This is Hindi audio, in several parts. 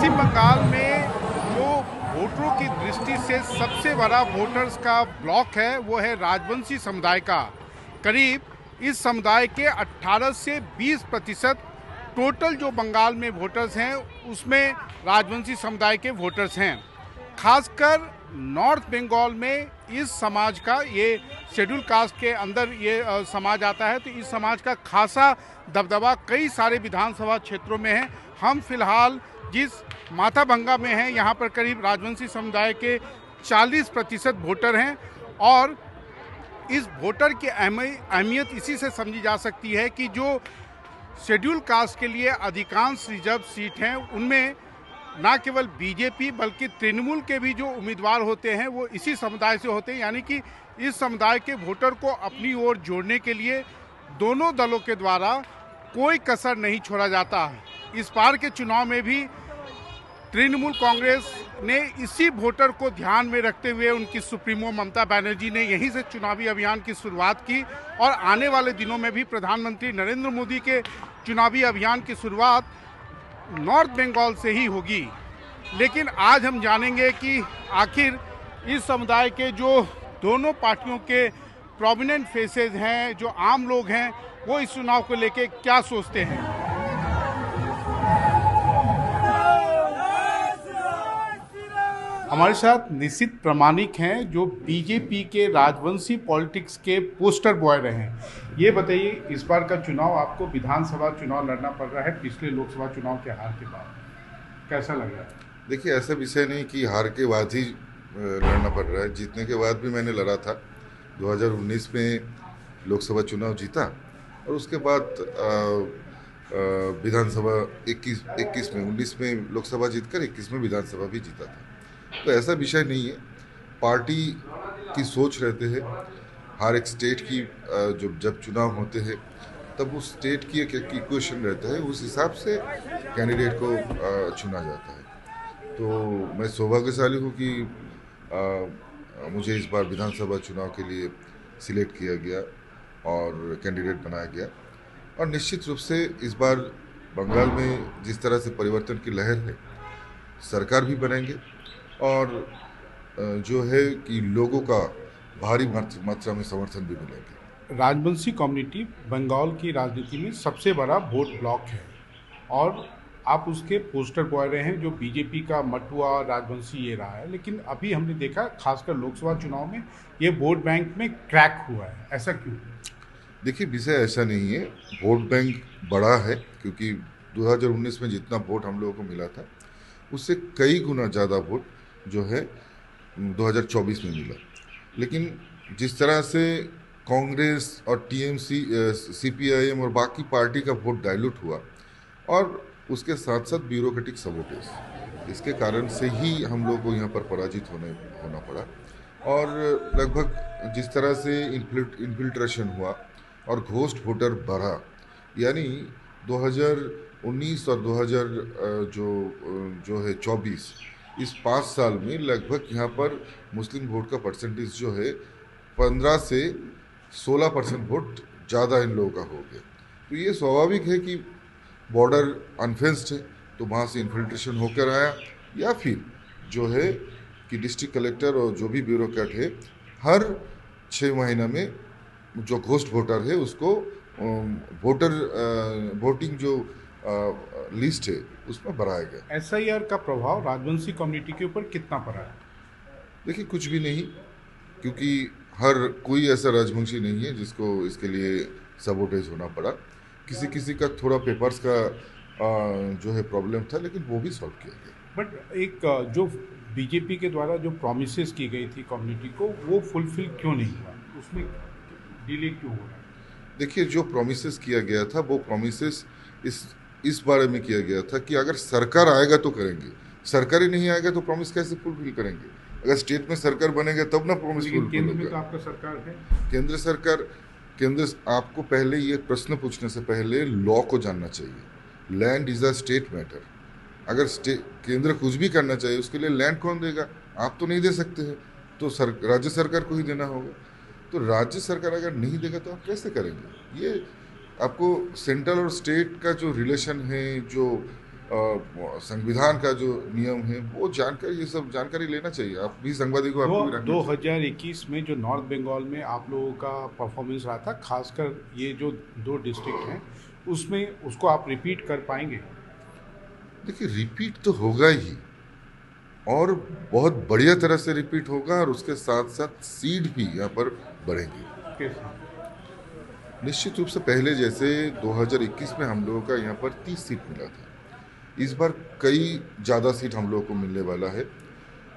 पश्चिम बंगाल में जो वोटरों की दृष्टि से सबसे बड़ा वोटर्स का ब्लॉक है वो है राजवंशी समुदाय का। करीब इस समुदाय के 18 से 20% टोटल जो बंगाल में वोटर्स हैं उसमें राजवंशी समुदाय के वोटर्स हैं। खासकर नॉर्थ बंगाल में इस समाज का, ये शेड्यूल कास्ट के अंदर ये समाज आता है, तो इस समाज का खासा दबदबा कई सारे विधानसभा क्षेत्रों में है। हम फिलहाल जिस माथाभंगा में हैं यहाँ पर करीब राजवंशी समुदाय के 40% वोटर हैं और इस वोटर की अहमियत इसी से समझी जा सकती है कि जो शेड्यूल कास्ट के लिए अधिकांश रिजर्व सीट हैं उनमें ना केवल बीजेपी बल्कि तृणमूल के भी जो उम्मीदवार होते हैं वो इसी समुदाय से होते हैं, यानी कि इस समुदाय के वोटर को अपनी ओर जोड़ने के लिए दोनों दलों के द्वारा कोई कसर नहीं छोड़ा जाता। इस बार के चुनाव में भी तृणमूल कांग्रेस ने इसी वोटर को ध्यान में रखते हुए उनकी सुप्रीमो ममता बनर्जी ने यहीं से चुनावी अभियान की शुरुआत की और आने वाले दिनों में भी प्रधानमंत्री नरेंद्र मोदी के चुनावी अभियान की शुरुआत नॉर्थ बंगाल से ही होगी। लेकिन आज हम जानेंगे कि आखिर इस समुदाय के जो दोनों पार्टियों के प्रोमिनेंट फेसेस हैं, जो आम लोग हैं, वो इस चुनाव को लेके क्या सोचते हैं। हमारे साथ निश्चित प्रामाणिक हैं जो बीजेपी के राजवंशी पॉलिटिक्स के पोस्टर बॉय रहे हैं। ये बताइए, इस बार का चुनाव आपको विधानसभा चुनाव लड़ना पड़ रहा है पिछले लोकसभा चुनाव के हार के बाद, कैसा लग रहा है? देखिए, ऐसा विषय नहीं कि हार के बाद ही लड़ना पड़ रहा है। जीतने के बाद भी मैंने लड़ा था। 2019 में लोकसभा चुनाव जीता और उसके बाद विधानसभा 21 में 19 में लोकसभा जीतकर 21 में विधानसभा भी जीता था। तो ऐसा विषय नहीं है, पार्टी की सोच रहते हैं। हर एक स्टेट की जब चुनाव होते हैं तब उस स्टेट की एक इक्वेशन रहता है, उस हिसाब से कैंडिडेट को चुना जाता है। तो मैं सौभाग्यशाली हूँ कि मुझे इस बार विधानसभा चुनाव के लिए सिलेक्ट किया गया और कैंडिडेट बनाया गया। और निश्चित रूप से इस बार बंगाल में जिस तरह से परिवर्तन की लहर है, सरकार भी बनेंगे और जो है कि लोगों का भारी मात्रा में समर्थन भी मिलेंगे। राजवंशी कम्युनिटी बंगाल की राजनीति में सबसे बड़ा वोट ब्लॉक है और आप उसके पोस्टर बॉय रहे हैं। जो बीजेपी का मटुआ राजवंशी ये रहा है, लेकिन अभी हमने देखा खासकर लोकसभा चुनाव में ये वोट बैंक में क्रैक हुआ है, ऐसा क्यों? देखिए, विषय ऐसा नहीं है। वोट बैंक बड़ा है क्योंकि 2019 में जितना वोट हम लोगों को मिला था उससे कई गुना ज़्यादा वोट जो है 2024 में मिला। लेकिन जिस तरह से कांग्रेस और टीएमसी, सीपीआईएम और बाकी पार्टी का वोट डाइल्यूट हुआ और उसके साथ साथ ब्यूरोक्रेटिक सबोटेज, इसके कारण से ही हम लोग को यहाँ पर पराजित होना पड़ा। और लगभग जिस तरह से इन्फिल्ट्रेशन हुआ और घोस्ट वोटर बढ़ा, यानी 2019 और 2024 इस 5 साल में लगभग यहाँ पर मुस्लिम वोट का परसेंटेज जो है 15 से 16% वोट ज़्यादा इन लोगों का हो गया। तो ये स्वाभाविक है कि बॉर्डर अनफेंस्ड है तो वहाँ से इन्फिल्ट्रेशन होकर आया, या फिर जो है कि डिस्ट्रिक्ट कलेक्टर और जो भी ब्यूरोक्रेट है हर 6 महीना में जो घोस्ट वोटर है उसको वोटिंग जो लिस्ट है उसमें बढ़ाया गया। एसआईआर का प्रभाव राजवंशी कम्युनिटी के ऊपर कितना पड़ा है? देखिए, कुछ भी नहीं, क्योंकि हर कोई ऐसा राजवंशी नहीं है जिसको इसके लिए सबोटेज होना पड़ा। किसी का थोड़ा पेपर्स का जो है प्रॉब्लम था, लेकिन वो भी सॉल्व किया गया। बट एक जो बीजेपी के द्वारा जो प्रॉमिसेस की गई थी कम्युनिटी को, वो फुलफिल क्यों नहीं हुआ, उसमें डिले क्यों हो रहा है? देखिए, जो प्रॉमिसेस किया गया था वो प्रॉमिसेस इस बारे में किया गया था कि अगर सरकार आएगा तो करेंगे, सरकार ही नहीं आएगा तो प्रॉमिस कैसे फुलफिल करेंगे? अगर स्टेट में सरकार बनेगा तब ना प्रॉमिस फुलफिल केंद्र में तो होगा। आपका सरकार है। केंद्र सरकार, आपको पहले ये प्रश्न पूछने से पहले लॉ को जानना चाहिए। Land is a state matter. अगर केंद्र कुछ भी करना चाहिए उसके लिए लैंड कौन देगा? आप तो नहीं दे सकते हैं, तो राज्य सरकार को ही देना होगा। तो राज्य सरकार अगर नहीं देगा तो आप कैसे करेंगे? ये आपको सेंट्रल और स्टेट का जो रिलेशन है, जो संविधान का जो नियम है वो जानकर ये सब जानकारी लेना चाहिए। आप भी संवादी को आपको भी रखना चाहिए। 2021 में जो नॉर्थ बंगाल में आप लोगों का परफॉर्मेंस रहा था, खासकर ये जो 2 डिस्ट्रिक्ट हैं उसमें, उसको आप रिपीट कर पाएंगे? देखिए, रिपीट तो होगा ही और बहुत बढ़िया तरह से रिपीट होगा, और उसके साथ साथ सीट भी यहाँ पर बढ़ेंगे। कैसे? निश्चित रूप से पहले जैसे 2021 में हम लोगों का यहाँ पर 30 सीट मिला था, इस बार कई ज़्यादा सीट हम लोगों को मिलने वाला है।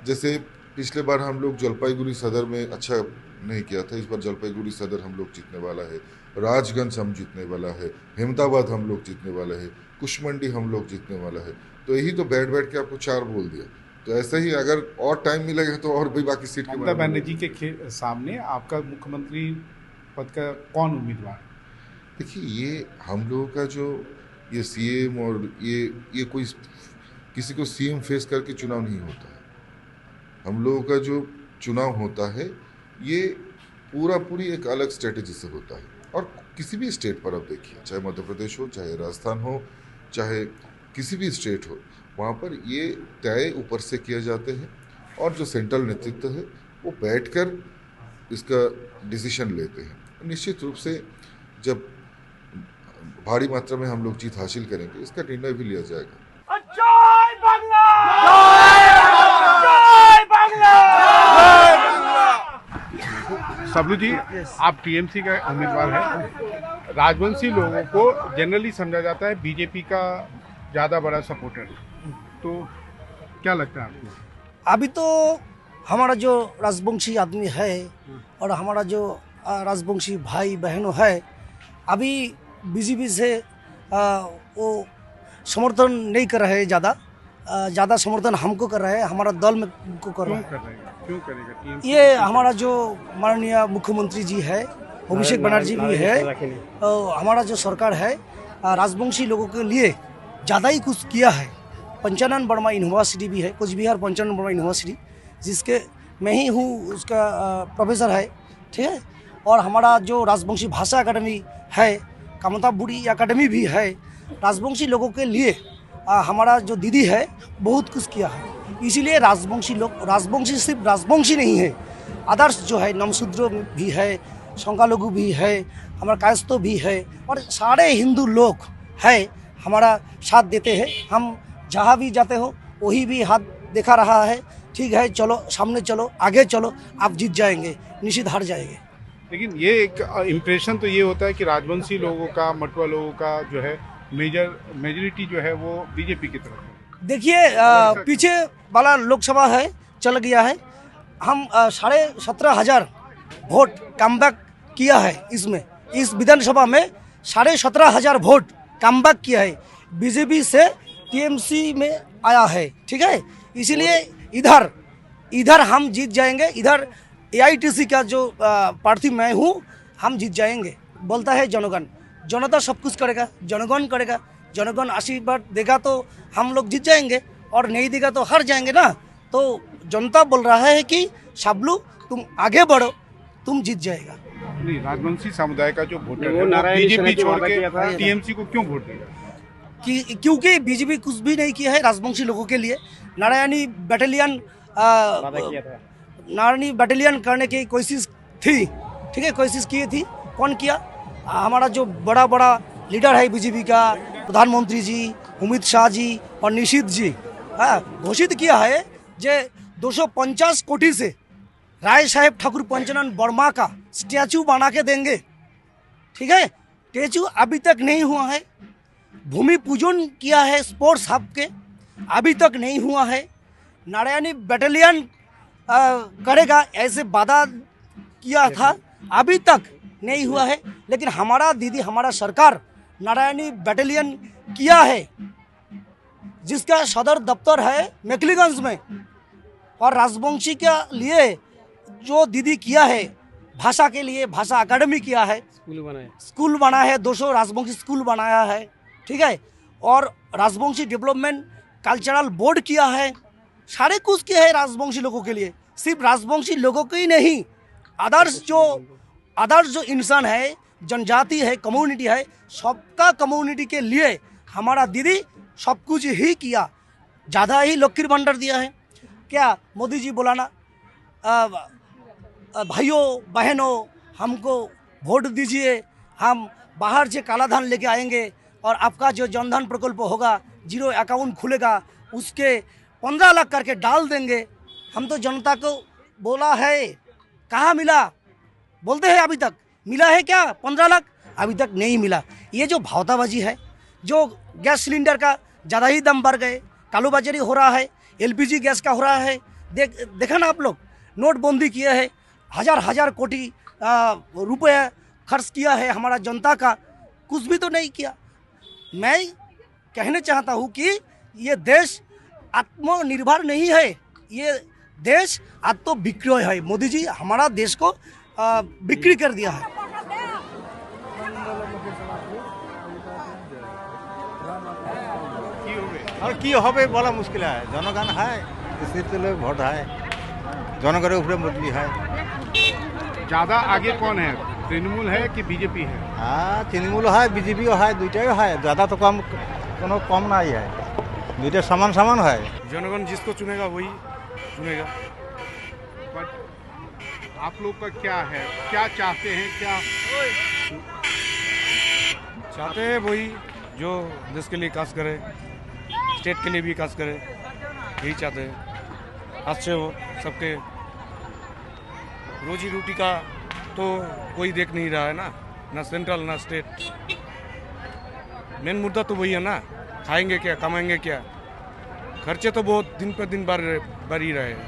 जैसे पिछले बार हम लोग जलपाईगुड़ी सदर में अच्छा नहीं किया था, इस बार जलपाईगुड़ी सदर हम लोग जीतने वाला है, राजगंज हम जीतने वाला है, अहमदाबाद हम लोग जीतने वाला है, कुशमंडी हम लोग जीतने वाला है। तो यही तो बैठ बैठ के आपको 4 बोल दिया। तो ऐसे ही अगर और टाइम मिलेगा तो और भी बाकी सीट ममता बनर्जी के सामने आपका मुख्यमंत्री पद का कौन उम्मीदवार? देखिए, ये हम लोगों का जो ये सीएम और ये कोई किसी को सीएम फेस करके चुनाव नहीं होता है। हम लोगों का जो चुनाव होता है ये पूरी एक अलग स्ट्रेटेजी से होता है। और किसी भी स्टेट पर आप देखिए, चाहे मध्य प्रदेश हो, चाहे राजस्थान हो, चाहे किसी भी स्टेट हो, वहाँ पर ये तय ऊपर से किए जाते हैं और जो सेंट्रल नेतृत्व है वो बैठकर इसका डिसीजन लेते हैं। निश्चित रूप से जब भारी मात्रा में हम लोग जीत हासिल करेंगे, इसका निर्णय भी लिया जाएगा। जय बांग्ला! जय बांग्ला! सबलू जी, आप टीएमसी का उम्मीदवार हैं। राजवंशी लोगों को जनरली समझा जाता है बीजेपी का ज़्यादा बड़ा सपोर्टर, तो क्या लगता है आपको? अभी तो हमारा जो राजवंशी आदमी है और हमारा जो राजवंशी भाई बहनों है, अभी बीजेपी से वो समर्थन नहीं कर रहे हैं। ज़्यादा समर्थन हमको कर रहे हैं, हमारा दल में को कर रहे हैं। क्यों करेगा? ये हमारा जो माननीय मुख्यमंत्री जी है, अभिषेक बनर्जी भी है, हमारा जो सरकार है राजवंशी लोगों के लिए ज़्यादा ही कुछ किया है। पंचानन वर्मा यूनिवर्सिटी भी है, कुछ बिहार पंचानन वर्मा यूनिवर्सिटी, जिसके मैं ही हूँ उसका प्रोफेसर है, ठीक है। और हमारा जो राजवंशी भाषा अकादमी है, कामता बुरी अकादमी भी है। राजवंशी लोगों के लिए हमारा जो दीदी है बहुत कुछ किया है। इसीलिए राजवंशी लोग, राजवंशी सिर्फ राजवंशी नहीं है, आदर्श जो है नमशूद्र भी है, संख्यालघु भी है, हमारा कायस्थो भी है, और सारे हिंदू लोग है हमारा साथ देते हैं। हम जहाँ भी जाते हो वही भी हाथ दिखा रहा है, ठीक है, चलो सामने चलो, आगे चलो, आप जीत जाएंगे, निश्चित हार जाएंगे। लेकिन ये एक इम्प्रेशन तो ये होता है कि राजवंशी लोगों का, मटुआ लोगों का जो है मेजॉरिटी जो है वो बीजेपी की तरफ है। देखिए, पीछे वाला लोकसभा है चल गया है, हम 17,500 वोट कमबैक किया है। इसमें इस विधानसभा में 17,500 वोट कमबैक किया है, बीजेपी से टीएमसी में आया है, ठीक है। इसीलिए इधर हम जीत जाएंगे। इधर एआईटीसी का जो प्रार्थी मैं हूँ, हम जीत जाएंगे। बोलता है जनगण, जनता सब कुछ करेगा, जनगण करेगा, जनगण आशीर्वाद देगा तो हम लोग जीत जाएंगे, और नहीं देगा तो हार जाएंगे ना। तो जनता बोल रहा है कि शाबलू तुम आगे बढ़ो, तुम जीत जाएगा। नहीं, राजवंशी समुदाय का जो वोटर है वो बीजेपी छोड़ के टीएमसी को क्यों वोट देगा? क्योंकि बीजेपी कुछ भी नहीं किया है राजवंशी लोगों के लिए। नारायणी बैटालियन करने की कोशिश थी, ठीक है, कोशिश की थी। कौन किया? हमारा जो बड़ा लीडर है बीजेपी का, प्रधानमंत्री जी अमित शाह जी और निशीथ जी, घोषित किया है जे 250 कोटी से राय साहेब ठाकुर पंचानन वर्मा का स्टैचू बना के देंगे, ठीक है। स्टैचू अभी तक नहीं हुआ है। भूमि पूजन किया है स्पोर्ट्स हब के, अभी तक नहीं हुआ है। नारायणी बैटालियन करेगा ऐसे वादा किया था, अभी तक नहीं हुआ है। लेकिन हमारा दीदी, हमारा सरकार नारायणी बैटालियन किया है, जिसका सदर दफ्तर है मेखलीगंज में। और राजवंशी के लिए जो दीदी किया है, भाषा के लिए भाषा अकादमी किया है, स्कूल बना है, 200 राजवंशी स्कूल बनाया है, ठीक है। और राजवंशी डेवलपमेंट कल्चरल बोर्ड किया है, सारे कुछ किया है राजवंशी लोगों के लिए। सिर्फ राजवंशी लोगों के ही नहीं, अदर्स जो इंसान है, जनजाति है, कम्युनिटी है, सबका कम्युनिटी के लिए हमारा दीदी सब कुछ ही किया, ज़्यादा ही लकीर भंडार दिया है। क्या मोदी जी बोला ना, भाइयों बहनों हमको वोट दीजिए, हम बाहर से काला धन लेके आएंगे और आपका जो जनधन प्रकल्प होगा, जीरो अकाउंट खुलेगा, उसके 15 लाख करके डाल देंगे। हम तो जनता को बोला है, कहाँ मिला? बोलते हैं अभी तक मिला है क्या 15 लाख? अभी तक नहीं मिला। ये जो भावताबाजी है, जो गैस सिलेंडर का ज़्यादा ही दाम बढ़ गए, कालोबाजारी हो रहा है, एलपीजी गैस का हो रहा है। देखा ना आप लोग, नोटबंदी किए हैं, हजार कोटी रुपए खर्च किया है हमारा जनता का, कुछ भी तो नहीं किया। मैं कहना चाहता हूँ कि ये देश आत्मनिर्भर नहीं है, ये देश आत्मविक्रय है। मोदी जी हमारा देश को बिक्री कर दिया है। আর কি হবে বলা মুশকিল হয়, জনগণ হয় সিস্টেম ভোট হয়, জনগণের উপরে বদলি হয়। ज़्यादा आगे कौन है, तृणमूल है कि बीजेपी है? হ্যাঁ তৃণমূল হয়, বিজেপিও হয়, দুইটাই হয়, ज़्यादा तो कम কোনো কম নাই হয়, দুইটা সমান সমান হয়। जनगण जिसको चुनेगा वही चुनेगा। बट आप लोग का क्या है, क्या चाहते हैं, क्या चाहते हैं वही जो देश के लिए काज करे, स्टेट के लिए भी काज करे, यही चाहते हैं। अच्छे हो सबके, रोजी रोटी का तो कोई देख नहीं रहा है ना सेंट्रल ना स्टेट। मेन मुद्दा तो वही है ना, खाएंगे क्या, कमाएंगे क्या, खर्चे तो बहुत दिन पर दिन बढ़ ही रहे हैं।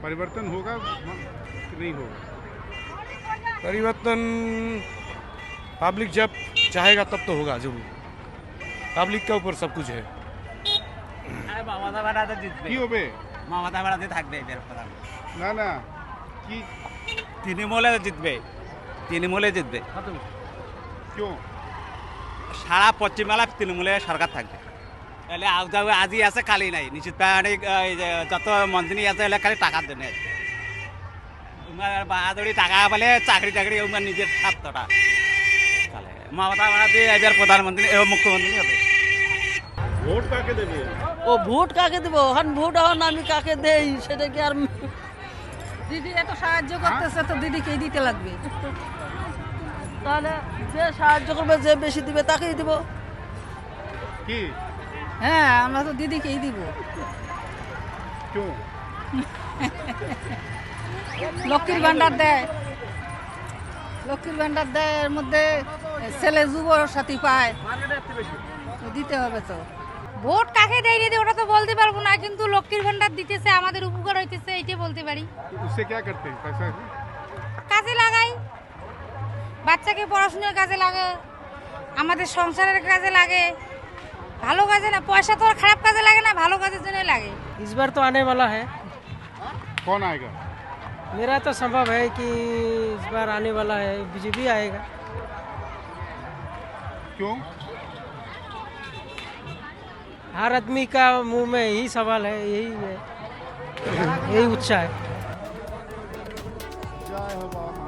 परिवर्तन होगा कि नहीं होगा? परिवर्तन पब्लिक जब चाहेगा तब तो होगा जरूर, पब्लिक के ऊपर सब कुछ है। মমতা ব্যানার্জি জিতবে, কি হবে? মমতা ব্যানার্জি থাকবে এদের প্রধান। না না কি তৃণমূলে জিতবে, তৃণমূলে জিতবে। क्यों? সারা পশ্চিমবাংলা তৃণমূলের সরকার থাকবে। তাহলে আজই আছে কালি নাই, নিশ্চিত প্রামাণিক এই যে যত মন্ত্রী আছে এলে খালি টাকার জন্য আছে। বাহাদুরি টাকা পেলে চাকরি টাকরি উমার নিজের স্বার্থটা। তাহলে মমতা ব্যানার্জি এবার প্রধানমন্ত্রী মুখ্যমন্ত্রী হবে। ভোট কাকে দেবে? ও ভোট কাকে দেবো? এখন ভোট এখন আমি কাকে দেই সেটা কি আর দিদি এত সাহায্য করতেছে তো দিদিকেই দিতে লাগবে। তাহলে যে সাহায্য করবে, যে বেশি দিবে তাকেই দিব। কি হ্যাঁ আমরা তো দিদিকেই দিব। क्यों? লক্ষ্মীর ভান্ডার দেয়, লক্ষ্মীর ভান্ডার দেয়, এর মধ্যে ছেলে যুব সাথী পায়, তো দিতে হবে তো। ভোট কাকে দেয় না দেয় ওটা তো বলতে পারবো না, কিন্তু লক্ষ্মীর ভান্ডার দিতেছে, আমাদের উপকার হইতেছে, এইটাই বলতে পারি। उससे क्या करते हैं पैसा? কাজে লাগাই, বাচ্চাকে পড়াশোনার কাজে লাগে, আমাদের সংসারের কাজে লাগে, ভালো কাজে না। পয়সা তো আর খারাপ কাজে লাগে না, ভালো কাজের জন্যই লাগে। इस बार तो आने वाला है, कौन आएगा? मेरा तो संभव है कि इस बार आने वाला है बीजेपी आएगा। क्यों? हर आदमी का मुंह में यही सवाल है, यही है, यही उत्साह है। जय हो बाबा।